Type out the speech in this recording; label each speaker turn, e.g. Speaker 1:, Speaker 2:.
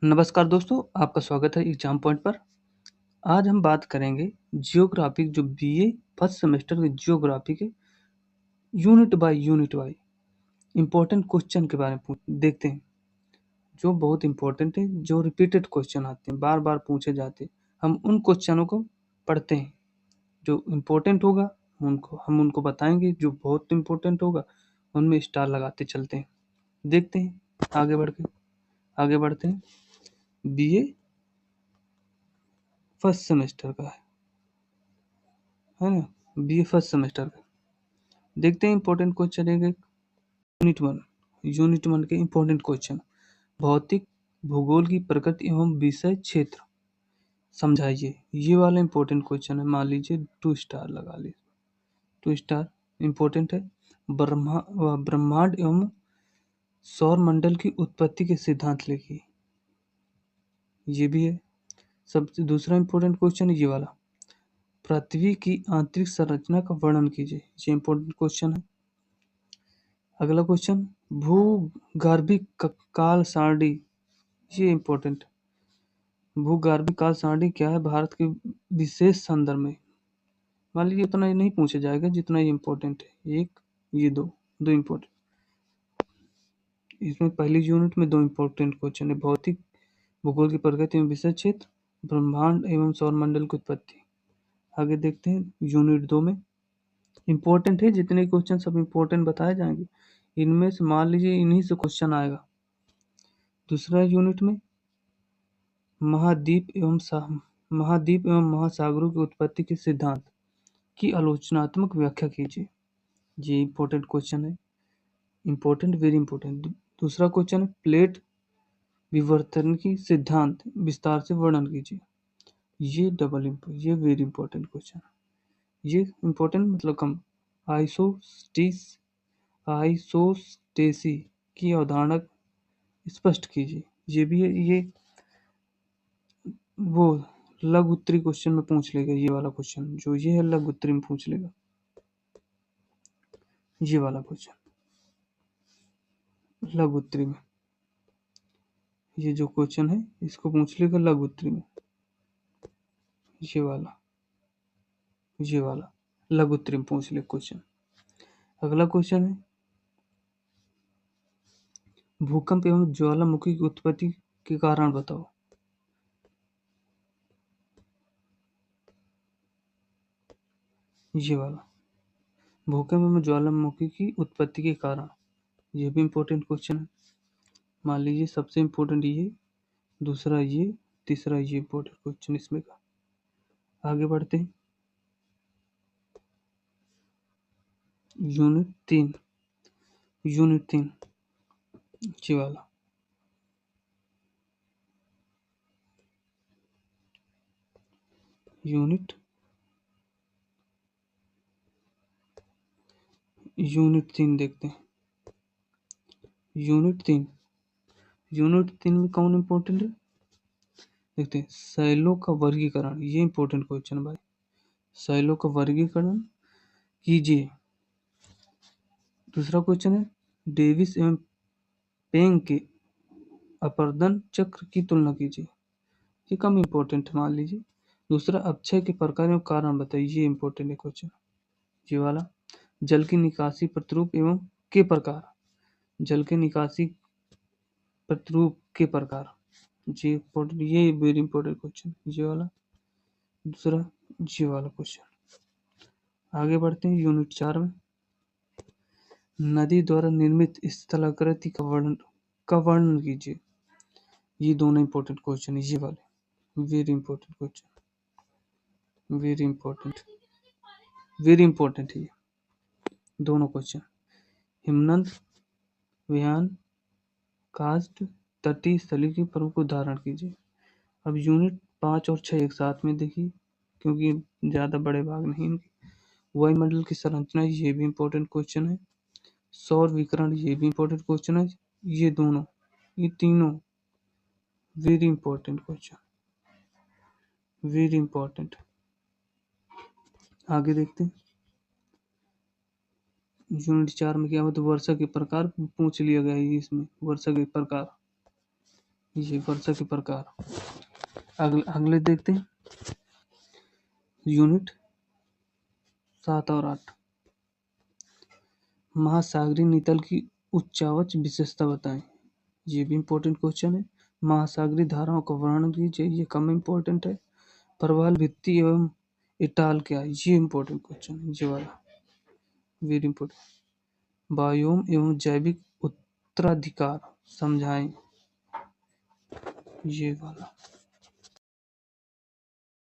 Speaker 1: नमस्कार दोस्तों, आपका स्वागत है एग्जाम पॉइंट पर। आज हम बात करेंगे जियोग्राफी जो बीए फर्स्ट सेमेस्टर के जियोग्राफी के यूनिट बाय इम्पोर्टेंट क्वेश्चन के बारे में देखते हैं, जो बहुत इम्पोर्टेंट है, जो रिपीटेड क्वेश्चन आते हैं, बार बार पूछे जाते हैं। हम उन क्वेश्चनों को पढ़ते हैं, जो इम्पोर्टेंट होगा हम उनको बताएंगे, जो बहुत इम्पोर्टेंट होगा उनमें स्टार लगाते चलते हैं। देखते हैं, आगे बढ़ते हैं। बीए फर्स्ट सेमेस्टर का है ना, बीए फर्स्ट सेमेस्टर का। देखते हैं इंपॉर्टेंट क्वेश्चन है यूनिट वन के इंपॉर्टेंट क्वेश्चन। भौतिक भूगोल की प्रकृति एवं विषय क्षेत्र समझाइए। ये वाला इंपॉर्टेंट क्वेश्चन है, मान लीजिए 2 स्टार लगा लीजिए। 2 स्टार इंपॉर्टेंट है। ब्रह्मांड एवं सौर मंडल की उत्पत्ति के सिद्धांत लिखिए। ये भी है। सबसे दूसरा इंपॉर्टेंट क्वेश्चन है ये वाला, पृथ्वी की आंतरिक संरचना का वर्णन कीजिए। ये इंपॉर्टेंट क्वेश्चन है। अगला क्वेश्चन, भूगर्भिक काल सारणी। ये इंपॉर्टेंट, भूगर्भिक काल सारणी क्या है भारत के विशेष संदर्भ में। मान लीजिए उतना ही नहीं पूछा जाएगा जितना ये इंपॉर्टेंट है। एक, ये दो इंपॉर्टेंट। इसमें पहली यूनिट में 2 इंपॉर्टेंट क्वेश्चन है, भौतिक भूगोल की प्रकृति एवं विषय क्षेत्र, ब्रह्मांड एवं सौरमंडल की उत्पत्ति। आगे देखते हैं यूनिट 2 में। इंपॉर्टेंट है, जितने क्वेश्चन सब इंपॉर्टेंट बताए जाएंगे, इनमें से मान लीजिए इन्हीं से क्वेश्चन आएगा। दूसरा यूनिट में महाद्वीप एवं महासागरों की उत्पत्ति के सिद्धांत की आलोचनात्मक व्याख्या कीजिए। ये इंपॉर्टेंट क्वेश्चन है, इंपॉर्टेंट, वेरी इंपॉर्टेंट। दूसरा क्वेश्चन है प्लेट विवर्तन की सिद्धांत विस्तार से वर्णन कीजिए। ये वेरी इंपॉर्टेंट क्वेश्चन है। ये इंपॉर्टेंट मतलब कम। आइसोस्टेसी की अवधारणा स्पष्ट कीजिए। ये भी है। ये वो लघु उत्तरी क्वेश्चन में पूछ लेगा। ये वाला क्वेश्चन जो ये है लघु उत्तरी में पूछ लेगा। ये वाला क्वेश्चन लघु उत्तरी में, ये जो क्वेश्चन है इसको पूछ लेगा लघु उत्तरी में। ये वाला लघु उत्तरी में पूछ ले क्वेश्चन। अगला क्वेश्चन है भूकंप एवं ज्वालामुखी की उत्पत्ति के कारण बताओ। ये वाला भूकंप एवं ज्वालामुखी की उत्पत्ति के कारण, ये भी इंपॉर्टेंट क्वेश्चन है। मान लीजिए सबसे इंपॉर्टेंट ये, दूसरा ये, तीसरा ये इंपॉर्टेंट क्वेश्चन इसमें का। आगे बढ़ते हैं यूनिट 3। ये वाला यूनिट 3 देखते हैं। यूनिट 3 में कौन इंपॉर्टेंट है देखते हैं। शैलों का वर्गीकरण, ये इंपॉर्टेंट क्वेश्चन भाई। शैलों का वर्गीकरण कीजिए। दूसरा क्वेश्चन है डेविस एवं पेंग के अपरदन चक्र की तुलना कीजिए। ये कम इंपॉर्टेंट है, मान लीजिए। दूसरा अपक्षय के प्रकार एवं कारण बताइए। ये इंपॉर्टेंट है क्वेश्चन। ये वाला जल की निकासी प्रतिरूप एवं के प्रकार, जल के निकासी प्रतिरूप के प्रकार, ये वेरी इंपॉर्टेंट क्वेश्चन। ये वाला दूसरा, ये वाला क्वेश्चन। आगे बढ़ते हैं यूनिट 4 में। नदी द्वारा निर्मित स्थलाकृति का वर्णन कीजिए। ये दोनों इंपॉर्टेंट क्वेश्चन है। ये वाले very important question, very important है ये दोनों क्वेश्चन। हिमनद, व्यान, कास्ट, तटीय स्थली के प्रमुख उदाहरण कीजिए। अब यूनिट 5 और 6 एक साथ में देखिए, क्योंकि ज़्यादा बड़े भाग नहीं इनके। वायुमंडल की संरचना, ये भी इंपॉर्टेंट क्वेश्चन है। सौर विकिरण, ये भी इंपॉर्टेंट क्वेश्चन है। ये तीनों very important question, very important. आगे देखते हैं यूनिट 4 में क्या होता है। वर्षा के प्रकार पूछ लिया गया है इसमें। वर्षा के प्रकार ये वर्षा के प्रकार। अगले देखते हैं यूनिट 7 और 8। महासागरीय नितल की उच्चावच विशेषता बताएं। ये भी इम्पोर्टेंट क्वेश्चन है। महासागरीय धाराओं का वर्णन कीजिए, ये कम इम्पोर्टेंट है। प्रवाल भित्ति एवं इटाल क्या है, ये इम्पोर्टेंट क्वेश्चन है, ये वाला वेरी इम्पोर्टेंट। बायोम एवं जैविक उत्तराधिकार समझाएं, ये वाला।